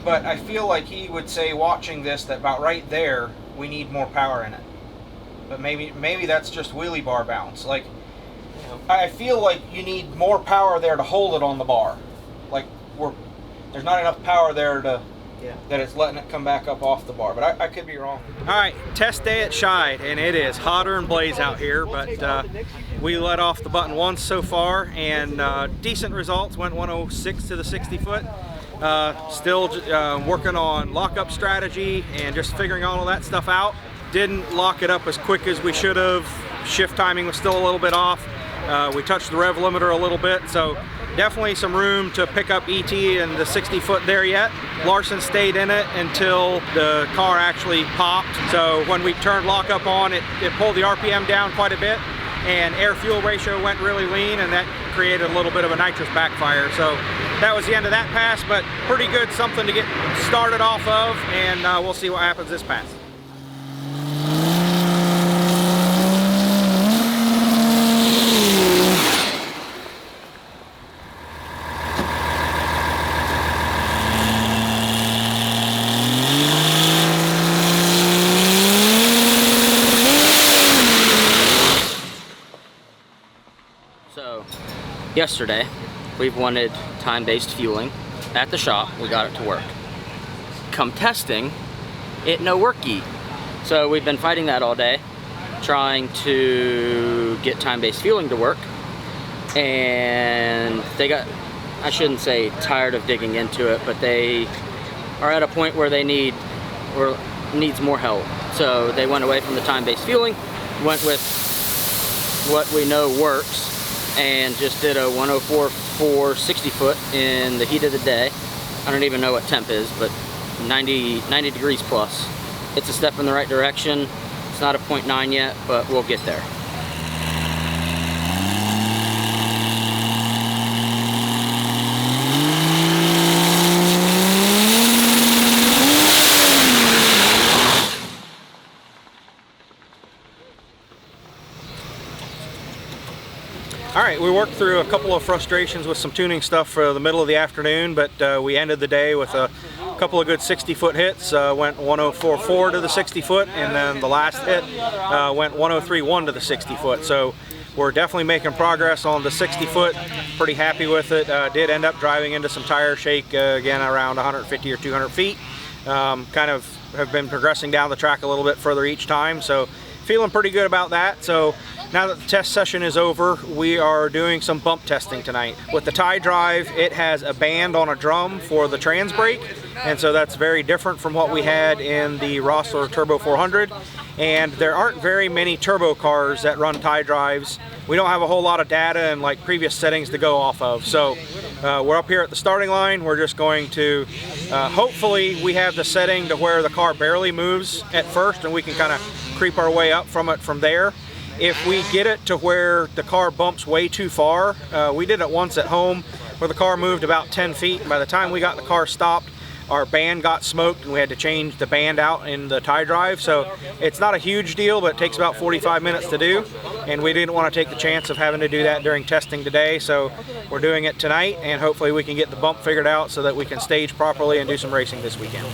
but I feel like he would say, watching this, that about right there, we need more power in it. But maybe that's just wheelie bar bounce. Like, I feel like you need more power there to hold it on the bar. Like, there's not enough power there to that it's letting it come back up off the bar, but I could be wrong. All right, test day at Scheid, and it is hotter than blaze out here, but we let off the button once so far, and decent results. Went 106 to the 60 foot. Still working on lockup strategy and just figuring all of that stuff out. Didn't lock it up as quick as we should have. Shift timing was still a little bit off. We touched the rev limiter a little bit, so definitely some room to pick up ET in the 60 foot there yet. Larson stayed in it until the car actually popped. So when we turned lockup on, it pulled the RPM down quite a bit, and air-fuel ratio went really lean, and that created a little bit of a nitrous backfire. So that was the end of that pass, but pretty good, something to get started off of, and we'll see what happens this pass. So, yesterday, we wanted time-based fueling at the shop. We got it to work. Come testing, it no worky. So we've been fighting that all day, trying to get time-based fueling to work. And they got, I shouldn't say tired of digging into it, but they are at a point where they need, or needs more help. So they went away from the time-based fueling, went with what we know works, and just did a 104.4 60 foot in the heat of the day. I don't even know what temp is, but 90 degrees plus. It's a step in the right direction. It's not a 0.9 yet, but we'll get there. All right, we worked through a couple of frustrations with some tuning stuff for the middle of the afternoon, but we ended the day with a couple of good 60 foot hits. Went 104.4 to the 60 foot, and then the last hit went 103.1 to the 60 foot. So we're definitely making progress on the 60 foot. Pretty happy with it. Did end up driving into some tire shake again around 150 or 200 feet. Kind of have been progressing down the track a little bit further each time, so feeling pretty good about that. So now that the test session is over, we are doing some bump testing tonight. With the tie drive, it has a band on a drum for the trans brake, and so that's very different from what we had in the Rossler Turbo 400. And there aren't very many turbo cars that run tie drives. We don't have a whole lot of data and like previous settings to go off of. So we're up here at the starting line. We're just going to, hopefully we have the setting to where the car barely moves at first, and we can kind of creep our way up from it from there. If we get it to where the car bumps way too far, we did it once at home where the car moved about 10 feet. And by the time we got the car stopped, our band got smoked and we had to change the band out in the tie drive. So it's not a huge deal, but it takes about 45 minutes to do. And we didn't want to take the chance of having to do that during testing today. So we're doing it tonight, and hopefully we can get the bump figured out so that we can stage properly and do some racing this weekend.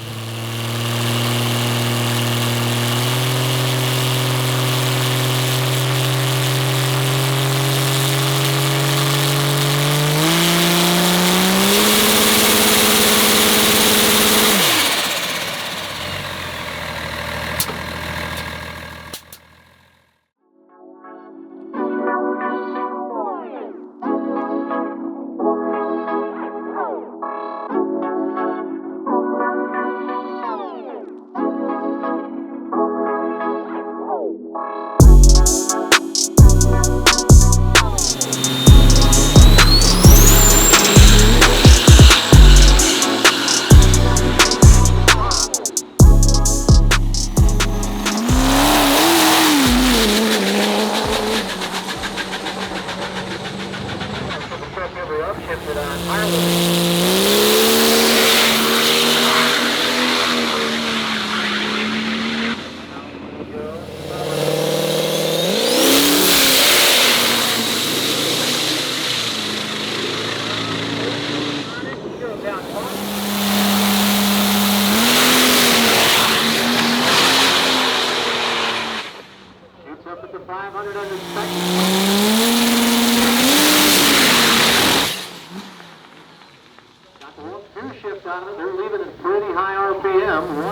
out of it. They're leaving at pretty high RPM.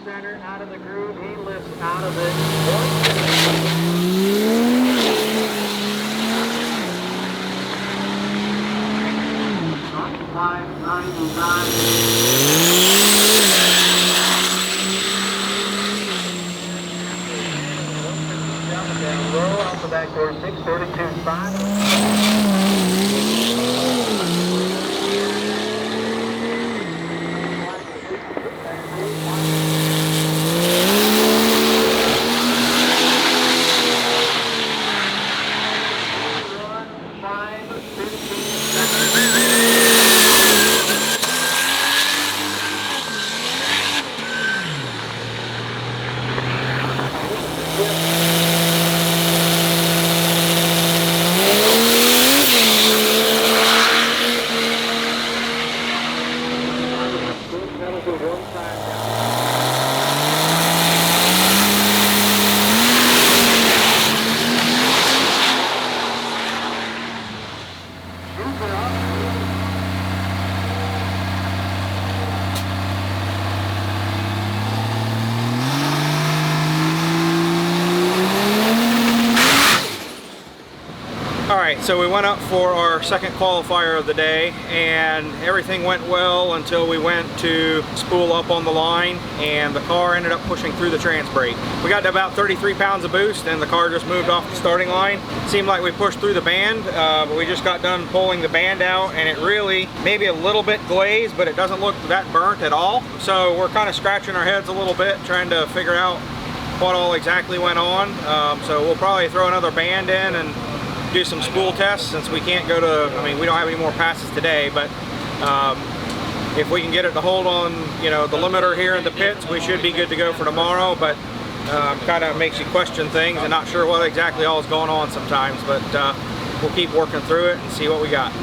Center out of the groove, he lifts out of it. 599. Down low off the back door, 632.5. Alright, so we went up for our second qualifier of the day, and everything went well until we went to spool up on the line, and the car ended up pushing through the trans brake. We got to about 33 pounds of boost, and the car just moved off the starting line. It seemed like we pushed through the band, but we just got done pulling the band out, and it really, maybe a little bit glazed, but it doesn't look that burnt at all. So we're kind of scratching our heads a little bit, trying to figure out what all exactly went on. So we'll probably throw another band in and do some spool tests, since we can't go to, I mean, we don't have any more passes today, but if we can get it to hold on, you know, the limiter here in the pits, we should be good to go for tomorrow. But kind of makes you question things and not sure what exactly all is going on sometimes, but we'll keep working through it and see what we got.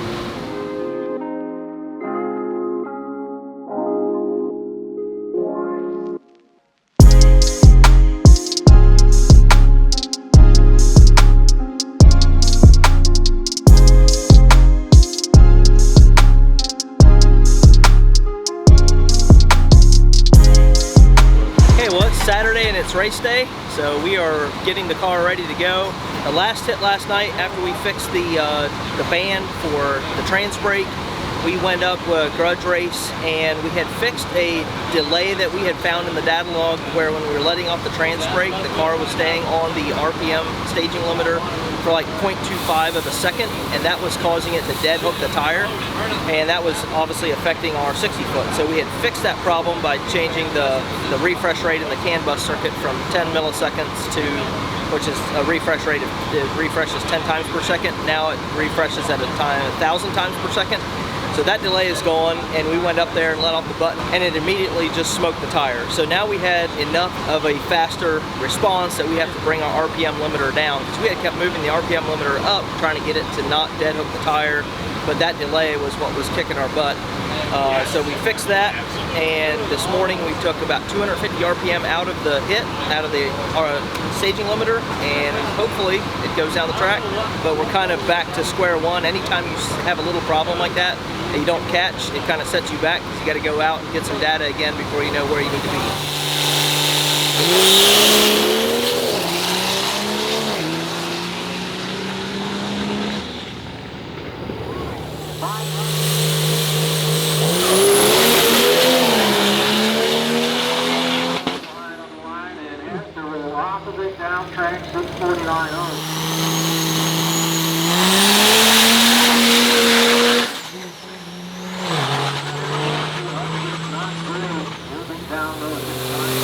Saturday and it's race day, so we are getting the car ready to go. The last hit last night, after we fixed the band for the trans brake, we went up a grudge race, and we had fixed a delay that we had found in the data log, where when we were letting off the trans brake, the car was staying on the RPM staging limiter for like 0.25 of a second, and that was causing it to dead hook the tire, and that was obviously affecting our 60 foot. So we had fixed that problem by changing the refresh rate in the CAN bus circuit from 10 milliseconds to, which is a refresh rate, it refreshes 10 times per second. Now it refreshes at a time 1,000 times per second. So that delay is gone, and we went up there and let off the button, and it immediately just smoked the tire. So now we had enough of a faster response that we have to bring our RPM limiter down, because we had kept moving the RPM limiter up, trying to get it to not dead hook the tire, but that delay was what was kicking our butt. So we fixed that, and this morning we took about 250 RPM out of the hit, out of the staging limiter, and hopefully it goes down the track. But we're kind of back to square one. Anytime you have a little problem like that you don't catch, it kind of sets you back, because you got to go out and get some data again before you know where you need to be. Down track 649 on. Not great. Moving down low.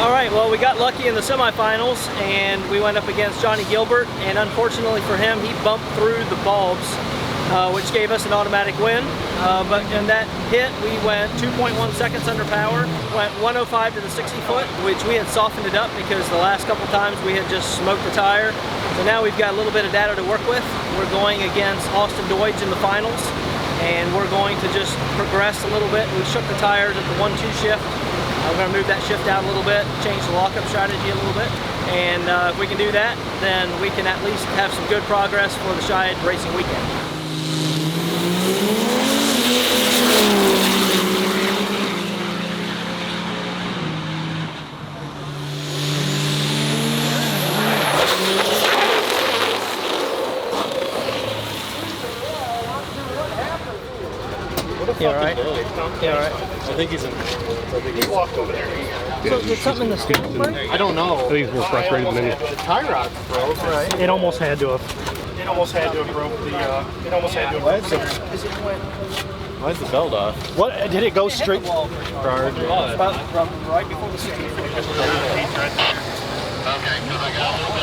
Alright, well we got lucky in the semifinals and we went up against Johnny Gilbert, and unfortunately for him he bumped through the bulbs, which gave us an automatic win. But in that hit we went 2.1 seconds under power, went 105 to the 60 foot, which we had softened it up because the last couple times we had just smoked the tire. So now we've got a little bit of data to work with. We're going against Austin Deutsch in the finals, and we're going to just progress a little bit. We shook the tires at the 1-2 shift. We're going to move that shift out a little bit, change the lockup strategy a little bit, and if we can do that, then we can at least have some good progress for the Scheid racing weekend. You all right? You all right? I think he's in. He walked over there. So did something in the steering break? I don't know. I think he's more frustrated than anything. The tie rod broke. Right. It almost had to have. It almost had to have broke the. It almost had to have broke the. Why's the belt off? What did it go straight? About right before the 60 foot. Okay, because I got a little bit